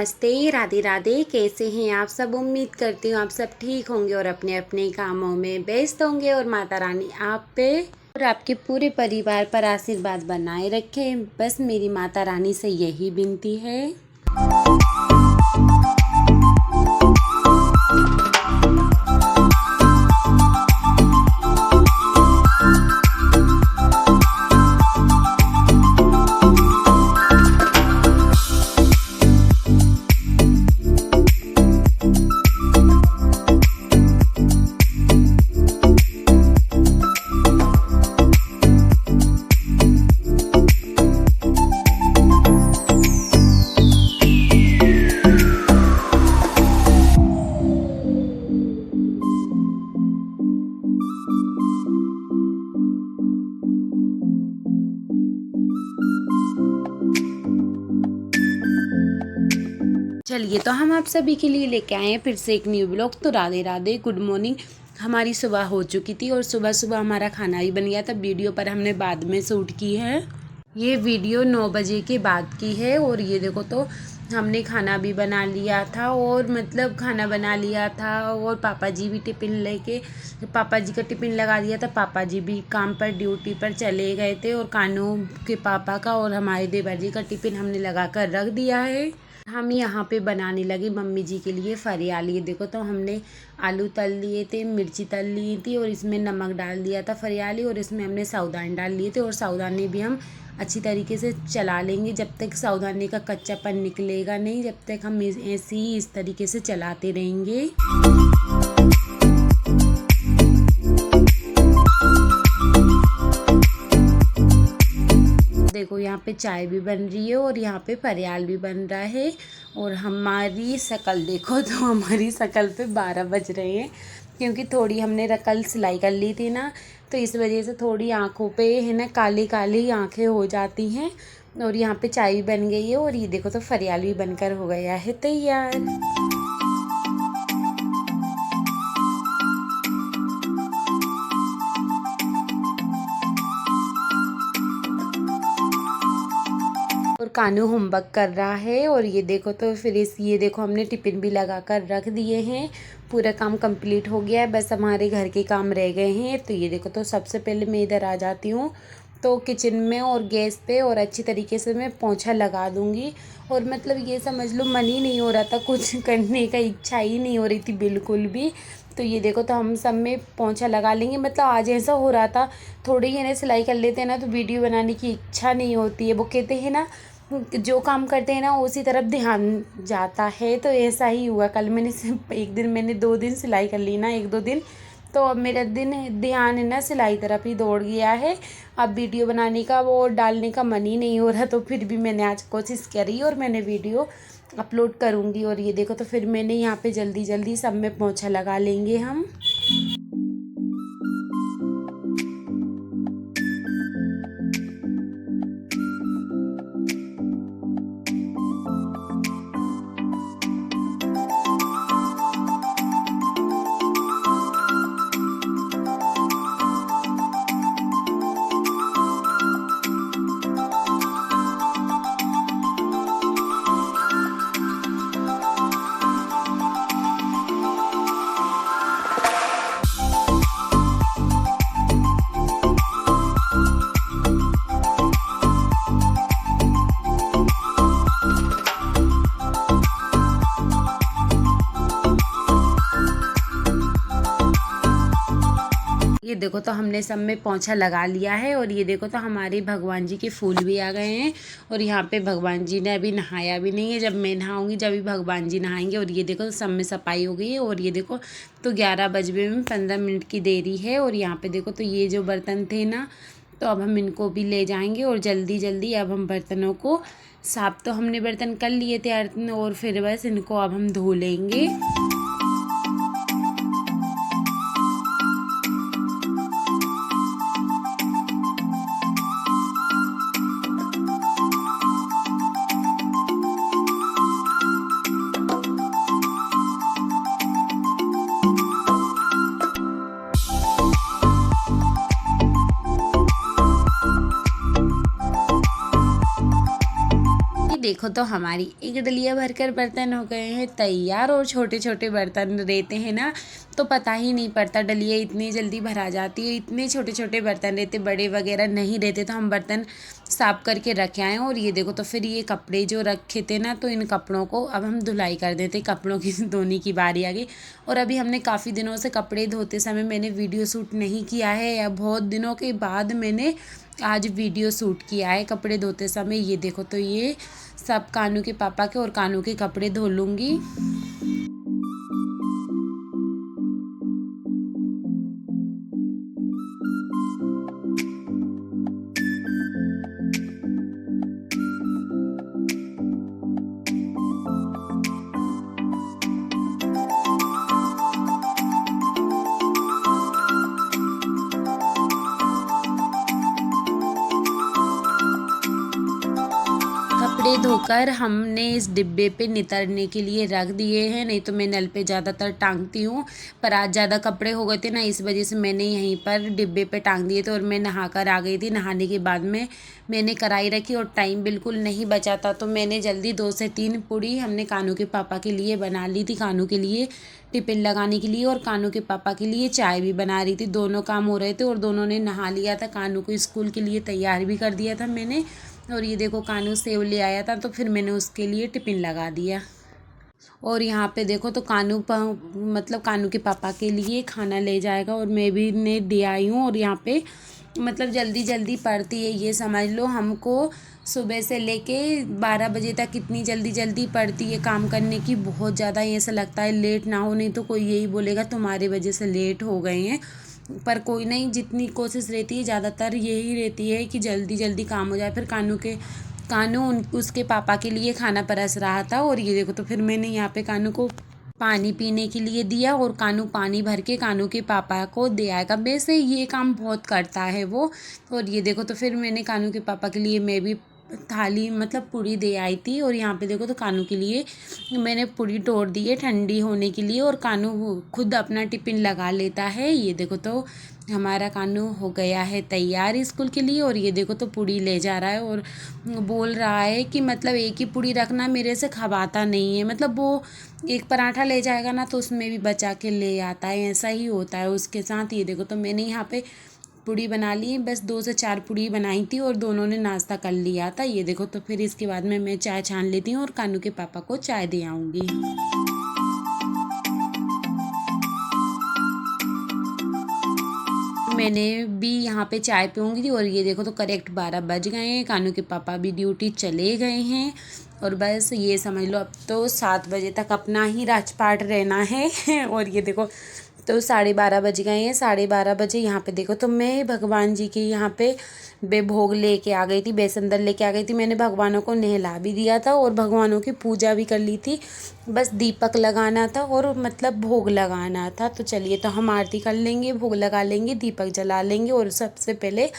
नमस्ते, राधे राधे। कैसे हैं आप सब? उम्मीद करती हूँ आप सब ठीक होंगे और अपने अपने कामों में व्यस्त होंगे और माता रानी आप पे और आपके पूरे परिवार पर आशीर्वाद बनाए रखें। बस मेरी माता रानी से यही विनती है। चलिए, तो हम आप सभी के लिए लेके आए हैं फिर से एक न्यू ब्लॉग। तो राधे राधे, गुड मॉर्निंग। हमारी सुबह हो चुकी थी और सुबह सुबह हमारा खाना भी बन गया था। वीडियो पर हमने बाद में शूट की है। ये वीडियो 9 बजे के बाद की है। और ये देखो, तो हमने खाना भी बना लिया था और मतलब खाना बना लिया था और पापा जी भी टिफ़िन लेके पापा जी का टिफ़िन लगा दिया था। पापा जी भी काम पर ड्यूटी पर चले गए थे और कानू के पापा का और हमारे देवर जी का टिफ़िन हमने लगा कर रख दिया है। हम यहाँ पे बनाने लगे मम्मी जी के लिए फरियाली। देखो, तो हमने आलू तल लिए थे, मिर्ची तल ली थी और इसमें नमक डाल दिया था फरियाली और इसमें हमने साबुदाने डाल लिए थे। और साबुदाने भी हम अच्छी तरीके से चला लेंगे जब तक साबुदाने का कच्चापन निकलेगा नहीं, जब तक हम ऐसे ही इस तरीके से चलाते रहेंगे। देखो, यहाँ पे चाय भी बन रही है और यहाँ पे फरियाल भी बन रहा है। और हमारी शक्ल देखो, तो हमारी शक्ल पे 12 बज रहे हैं क्योंकि थोड़ी हमने कल सिलाई कर ली थी ना, तो इस वजह से थोड़ी आँखों पे है ना काली काली आँखें हो जाती हैं। और यहाँ पे चाय भी बन गई है और ये देखो, तो फरियाल भी बनकर हो गया है तैयार। और कानू होमवर्क कर रहा है। और ये देखो, तो फिर ये देखो, हमने टिफ़िन भी लगा कर रख दिए हैं। पूरा काम कंप्लीट हो गया है, बस हमारे घर के काम रह गए हैं। तो ये देखो, तो सबसे पहले मैं इधर आ जाती हूँ तो किचन में और गैस पे और अच्छी तरीके से मैं पोंछा लगा दूँगी। और मतलब ये समझ लो मन ही नहीं हो रहा था कुछ करने का, इच्छा ही नहीं हो रही थी बिल्कुल भी। तो ये देखो, तो हम सब में पोंछा लगा लेंगे। मतलब आज ऐसा हो रहा था, थोड़ी ही ना सिलाई कर लेते हैं ना तो वीडियो बनाने की इच्छा नहीं होती है। वो कहते हैं ना, जो काम करते हैं ना उसी तरफ ध्यान जाता है। तो ऐसा ही हुआ। कल मैंने सिर्फ एक दिन, मैंने 2 दिन सिलाई कर ली ना, 1-2 दिन, तो अब मेरा ध्यान है ना सिलाई तरफ ही दौड़ गया है। अब वीडियो बनाने का वो डालने का मन ही नहीं हो रहा। तो फिर भी मैंने आज कोशिश करी और मैंने वीडियो अपलोड करूँगी। और ये देखो, तो फिर मैंने यहाँ पे जल्दी जल्दी सब में पोंछा लगा लेंगे हम। ये देखो, तो हमने सब में पोंछा लगा लिया है। और ये देखो, तो हमारे भगवान जी के फूल भी आ गए हैं। और यहाँ पे भगवान जी ने अभी नहाया भी नहीं है। जब मैं नहाऊंगी जब भी भगवान जी नहाएंगे। और ये देखो, तो सब में सफाई हो गई है। और ये देखो, तो 11 बजने में 15 मिनट की देरी है। और यहाँ पे देखो, तो ये जो बर्तन थे ना, तो अब हम इनको भी ले जाएंगे और जल्दी जल्दी अब हम बर्तनों को साफ, तो हमने बर्तन कर लिए थे और फिर बस इनको अब हम धो लेंगे। देखो तो हमारी एक डलिया भरकर बर्तन हो गए हैं तैयार। और छोटे छोटे बर्तन रहते हैं ना तो पता ही नहीं पड़ता, डलिया इतनी जल्दी भरा जाती है। इतने छोटे छोटे बर्तन रहते, बड़े वगैरह नहीं रहते, तो हम बर्तन साफ करके रखे आए। और ये देखो तो फिर ये कपड़े जो रखे थे ना, तो इन कपड़ों को अब हम धुलाई कर देते। कपड़ों की धोने की बारी आ गई। और अभी हमने काफ़ी दिनों से कपड़े धोते समय मैंने वीडियो शूट नहीं किया है, या बहुत दिनों के बाद मैंने आज वीडियो शूट किया है कपड़े धोते समय। ये देखो तो ये सब कानू के पापा के और कानू के कपड़े धो लूँगी। कपड़े धोकर हमने इस डिब्बे पे नितरने के लिए रख दिए हैं, नहीं तो मैं नल पे ज़्यादातर टांगती हूँ। पर आज ज़्यादा कपड़े हो गए थे ना, इस वजह से मैंने यहीं पर डिब्बे पे टांग दिए थे। और मैं नहा कर आ गई थी। नहाने के बाद में मैंने कढ़ाई रखी और टाइम बिल्कुल नहीं बचा था, तो मैंने जल्दी 2 से 3 पूड़ी हमने कानू के पापा के लिए बना ली थी। कानू के लिए टिफ़िन लगाने के लिए और कानू के पापा के लिए चाय भी बना रही थी। दोनों काम हो रहे थे और दोनों ने नहा लिया था। कानू को स्कूल के लिए तैयार भी कर दिया था मैंने। और ये देखो कानू सेव ले आया था, तो फिर मैंने उसके लिए टिफ़िन लगा दिया। और यहाँ पे देखो तो मतलब कानू के पापा के लिए खाना ले जाएगा और मैं भी ने दे आई हूँ। और यहाँ पे मतलब जल्दी जल्दी पड़ती है, ये समझ लो हमको सुबह से लेके 12 बजे तक इतनी जल्दी जल्दी पड़ती है काम करने की। बहुत ज़्यादा ऐसा लगता है लेट ना हो, नहीं तो कोई यही बोलेगा तुम्हारी वजह से लेट हो गए हैं। पर कोई नहीं, जितनी कोशिश रहती है ज़्यादातर यही रहती है कि जल्दी जल्दी काम हो जाए। फिर कानू उसके पापा के लिए खाना परस रहा था। और ये देखो तो फिर मैंने यहाँ पे कानू को पानी पीने के लिए दिया और कानू पानी भर के कानू के पापा को दे आएगा। वैसे ये काम बहुत करता है वो। और ये देखो तो फिर मैंने कानू के पापा के लिए मैं भी थाली मतलब पूड़ी दे आई थी। और यहाँ पे देखो तो कानू के लिए मैंने पूड़ी तोड़ दी है ठंडी होने के लिए। और कानू खुद अपना टिफ़िन लगा लेता है। ये देखो तो हमारा कानू हो गया है तैयार स्कूल के लिए। और ये देखो तो पूड़ी ले जा रहा है और बोल रहा है कि मतलब एक ही पूड़ी रखना, मेरे से खवाता नहीं है। मतलब वो एक पराठा ले जाएगा ना तो उसमें भी बचा के ले आता है, ऐसा ही होता है उसके साथ। ये देखो तो मैंने यहाँ पे पूड़ी बना ली, बस 2 से 4 पूड़ी बनाई थी और दोनों ने नाश्ता कर लिया था। ये देखो तो फिर इसके बाद में मैं चाय छान लेती हूँ और कानू के पापा को चाय दे आऊँगी। मैंने भी यहाँ पे चाय पीऊँगी। और ये देखो तो करेक्ट 12 बज गए हैं, कानू के पापा भी ड्यूटी चले गए हैं। और बस ये समझ लो अब तो 7 बजे तक अपना ही राजपाट रहना है। और ये देखो तो 12:30 बज गए हैं। 12:30 बजे यहाँ पे देखो तो मैं भगवान जी के यहाँ पे भोग लेके आ गई थी, बेसंदर लेके आ गई थी। मैंने भगवानों को नहला भी दिया था और भगवानों की पूजा भी कर ली थी। बस दीपक लगाना था और मतलब भोग लगाना था। तो चलिए तो हम आरती कर लेंगे, भोग लगा लेंगे, दीपक जला लेंगे और सबसे पहले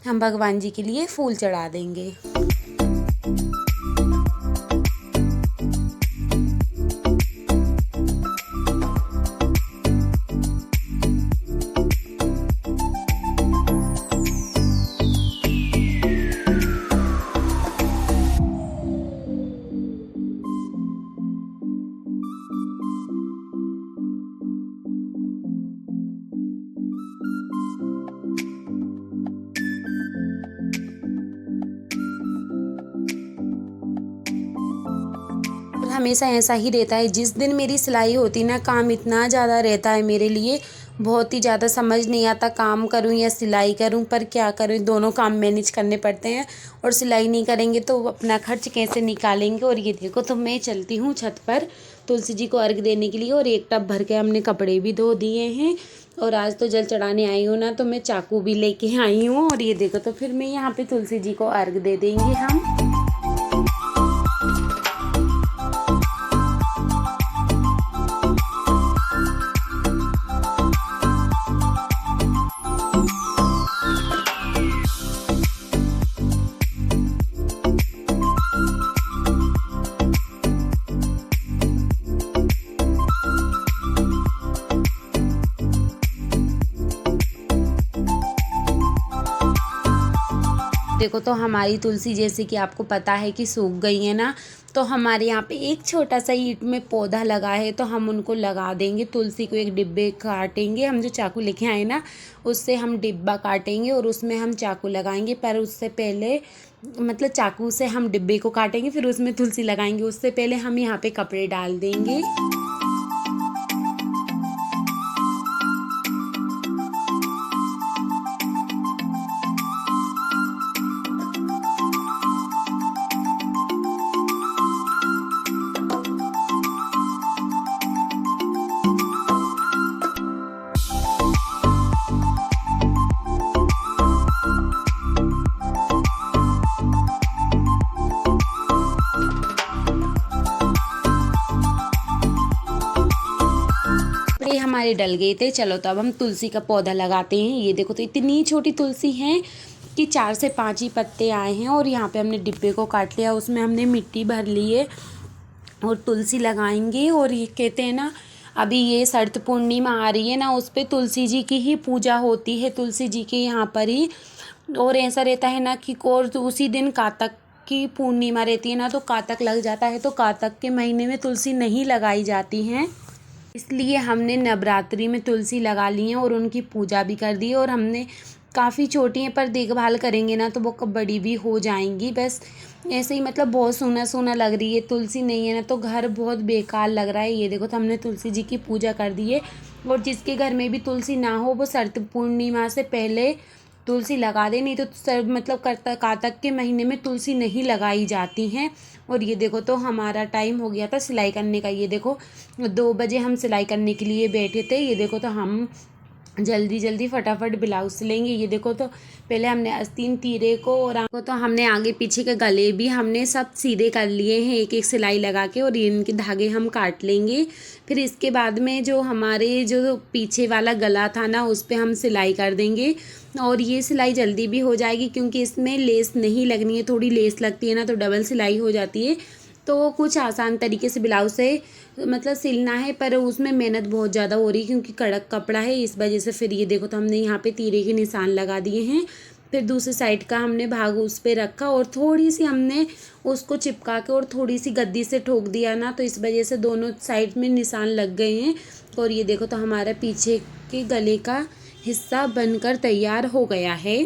हम भगवान जी के लिए फूल चढ़ा देंगे। हमेशा ऐसा ही रहता है, जिस दिन मेरी सिलाई होती ना, काम इतना ज़्यादा रहता है मेरे लिए, बहुत ही ज़्यादा समझ नहीं आता काम करूं या सिलाई करूं। पर क्या करूं, दोनों काम मैनेज करने पड़ते हैं। और सिलाई नहीं करेंगे तो अपना खर्च कैसे निकालेंगे। और ये देखो तो मैं चलती हूँ छत पर तुलसी जी को अर्घ देने के लिए। और एक टब भर के हमने कपड़े भी धो दिए हैं। और आज तो जल चढ़ाने आई हूँ ना, तो मैं चाकू भी लेके आई हूँ। और ये देखो तो फिर मैं यहाँ पे तुलसी जी को अर्घ दे देंगे हम। देखो तो हमारी तुलसी जैसे कि आपको पता है कि सूख गई है ना, तो हमारे यहाँ पे एक छोटा सा ईंट में पौधा लगा है, तो हम उनको लगा देंगे। तुलसी को एक डिब्बे काटेंगे, हम जो चाकू लेके आए ना उससे हम डिब्बा काटेंगे और उसमें हम चाकू लगाएंगे। पर उससे पहले मतलब चाकू से हम डिब्बे को काटेंगे, फिर उसमें तुलसी लगाएंगे। उससे पहले हम यहाँ पे कपड़े डाल देंगे। कपड़े हमारे डल गए थे। चलो तो अब हम तुलसी का पौधा लगाते हैं। ये देखो तो इतनी छोटी तुलसी है कि 4 से 5 ही पत्ते आए हैं। और यहाँ पे हमने डिब्बे को काट लिया, उसमें हमने मिट्टी भर ली है और तुलसी लगाएंगे। और ये कहते हैं ना, अभी ये शरद पूर्णिमा आ रही है ना, उस पे तुलसी जी की ही पूजा होती है, तुलसी जी के यहाँ पर ही। और ऐसा रहता है ना कि और तो उसी दिन कातक की पूर्णिमा रहती है ना, तो कातक लग जाता है, तो कातक के महीने में तुलसी नहीं लगाई जाती हैं। इसलिए हमने नवरात्रि में तुलसी लगा ली है और उनकी पूजा भी कर दी है। और हमने काफ़ी छोटी हैं पर देखभाल करेंगे ना तो वो कब बड़ी भी हो जाएंगी। बस ऐसे ही मतलब बहुत सूना सूना लग रही है, तुलसी नहीं है ना तो घर बहुत बेकार लग रहा है। ये देखो तो हमने तुलसी जी की पूजा कर दी है। और जिसके घर में भी तुलसी ना हो वो शरद पूर्णिमा से पहले तुलसी लगा दे, नहीं तो मतलब कातक के महीने में तुलसी नहीं लगाई जाती हैं। और ये देखो तो हमारा टाइम हो गया था सिलाई करने का। ये देखो 2 बजे हम सिलाई करने के लिए बैठे थे। ये देखो तो हम जल्दी जल्दी फटाफट ब्लाउज सिलेंगे। ये देखो तो पहले हमने आस्तीन तीरे को और आंखों तो हमने आगे पीछे के गले भी हमने सब सीधे कर लिए हैं एक एक सिलाई लगा के। और इनके धागे हम काट लेंगे। फिर इसके बाद में जो हमारे जो पीछे वाला गला था ना उस पर हम सिलाई कर देंगे। और ये सिलाई जल्दी भी हो जाएगी क्योंकि इसमें लेस नहीं लगनी है, थोड़ी लेस लगती है ना तो डबल सिलाई हो जाती है। तो कुछ आसान तरीके से ब्लाउज से मतलब सिलना है, पर उसमें मेहनत बहुत ज़्यादा हो रही है क्योंकि कड़क कपड़ा है, इस वजह से। फिर ये देखो तो हमने यहाँ पे तीरे के निशान लगा दिए हैं। फिर दूसरी साइड का हमने भाग उस पर रखा और थोड़ी सी हमने उसको चिपका के और थोड़ी सी गद्दी से ठोक दिया ना, तो इस वजह से दोनों साइड में निशान लग गए हैं। और ये देखो तो हमारा पीछे के गले का हिस्सा बनकर तैयार हो गया है।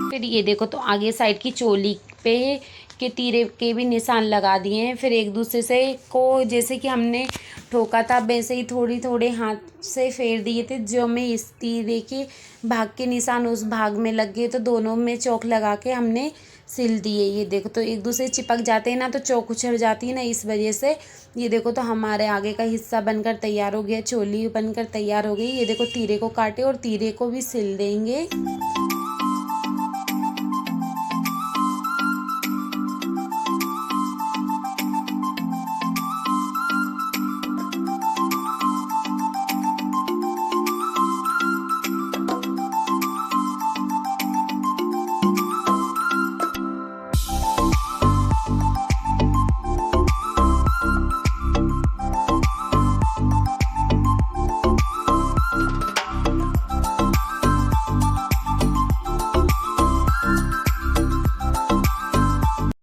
फिर ये देखो तो आगे साइड की चोली पे के तीरे के भी निशान लगा दिए हैं। फिर एक दूसरे से को जैसे कि हमने ठोका था वैसे ही थोड़ी थोड़े हाथ से फेर दिए थे। जो में इस तीरे के भाग के निशान उस भाग में लग गए तो दोनों में चौक लगा के हमने सिल दिए। ये देखो तो एक दूसरे चिपक जाते हैं ना तो चौक उछड़ जाती है ना, इस वजह से। ये देखो तो हमारे आगे का हिस्सा बनकर तैयार हो गया, चोली बनकर तैयार हो गई। ये देखो तीरे को काटे और तीरे को भी सिल देंगे।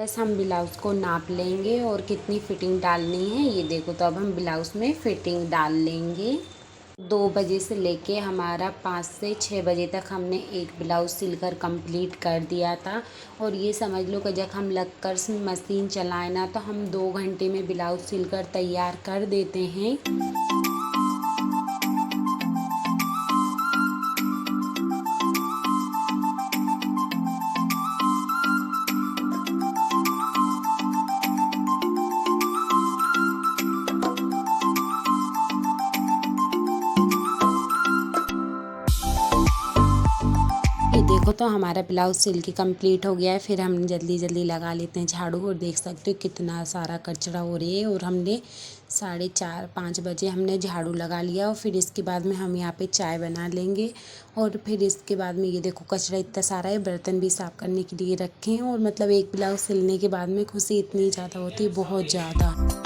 बस हम ब्लाउज़ को नाप लेंगे और कितनी फिटिंग डालनी है। ये देखो तो अब हम ब्लाउज़ में फिटिंग डाल लेंगे। 2 बजे से लेके हमारा 5 से 6 बजे तक हमने एक ब्लाउज़ सिलकर कंप्लीट कर दिया था। और ये समझ लो कि जब हम लगकर मशीन चलाएं ना तो हम 2 घंटे में ब्लाउज़ सिलकर तैयार कर देते हैं। ये देखो तो हमारा ब्लाउज़ सिल के कंप्लीट हो गया है। फिर हम जल्दी जल्दी लगा लेते हैं झाड़ू और देख सकते हो कितना सारा कचरा हो रही है। और हमने 4:30-5 बजे हमने झाड़ू लगा लिया और फिर इसके बाद में हम यहाँ पे चाय बना लेंगे। और फिर इसके बाद में ये देखो कचरा इतना सारा है, बर्तन भी साफ़ करने के लिए रखे हैं। और मतलब एक ब्लाउज सिलने के बाद में खुशी इतनी ज़्यादा होती है, बहुत ज़्यादा।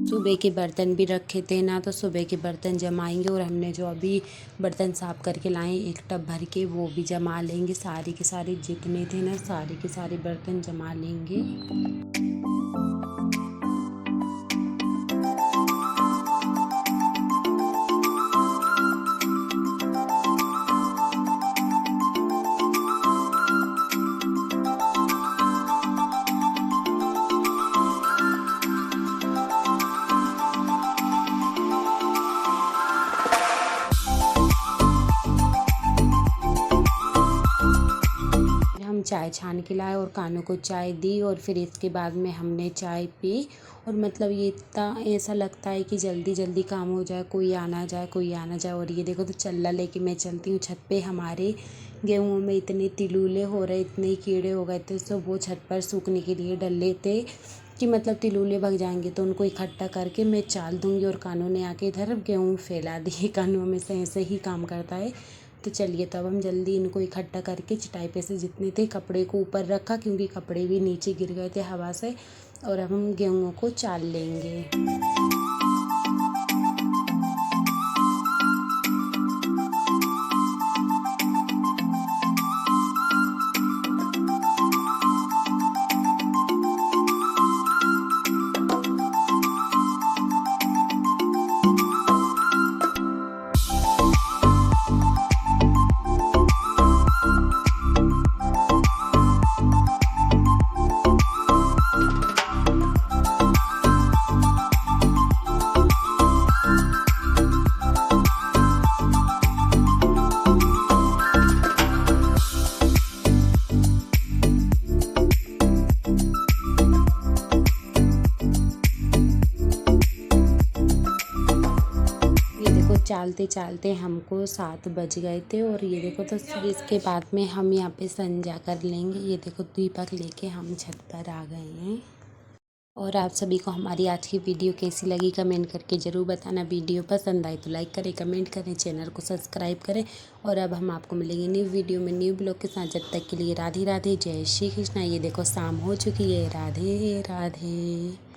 सुबह के बर्तन भी रखे थे ना, तो सुबह के बर्तन जमाएंगे। और हमने जो अभी बर्तन साफ़ करके लाए एक टब भर के, वो भी जमा लेंगे। सारे के सारे जितने थे ना, सारे के सारे बर्तन जमा लेंगे। चाय छान के लाए और कानों को चाय दी। और फिर इसके बाद में हमने चाय पी। और मतलब ये इतना ऐसा लगता है कि जल्दी जल्दी काम हो जाए, कोई आना जाए, कोई आना जाए। और ये देखो तो चल्ला लेके मैं चलती हूँ छत पे। हमारे गेहूँ में इतने तिलुले हो रहे, इतने कीड़े हो गए थे, तो वो छत पर सूखने के लिए डले थे कि मतलब तिलुले भग जाएंगे, तो उनको इकट्ठा करके मैं चाल दूँगी। और कानों ने आके इधर गेहूँ फैला दिए। कानों में से ऐसे ही काम करता है। तो चलिए तब हम जल्दी इनको इकट्ठा करके चटाई पे से जितने थे कपड़े को ऊपर रखा, क्योंकि कपड़े भी नीचे गिर गए थे हवा से। और अब हम गेहूँ को चाल लेंगे। चालते चालते हमको 7 बज गए थे। और ये देखो तो फिर इसके बाद में हम यहाँ पे संजा कर लेंगे। ये देखो दीपक लेके हम छत पर आ गए हैं। और आप सभी को हमारी आज की वीडियो कैसी लगी कमेंट करके ज़रूर बताना। वीडियो पसंद आई तो लाइक करें, कमेंट करें, चैनल को सब्सक्राइब करें। और अब हम आपको मिलेंगे न्यू वीडियो में न्यू ब्लॉग के साथ। जब तक के लिए राधे राधे, जय श्री कृष्णा। ये देखो शाम हो चुकी है। राधे राधे।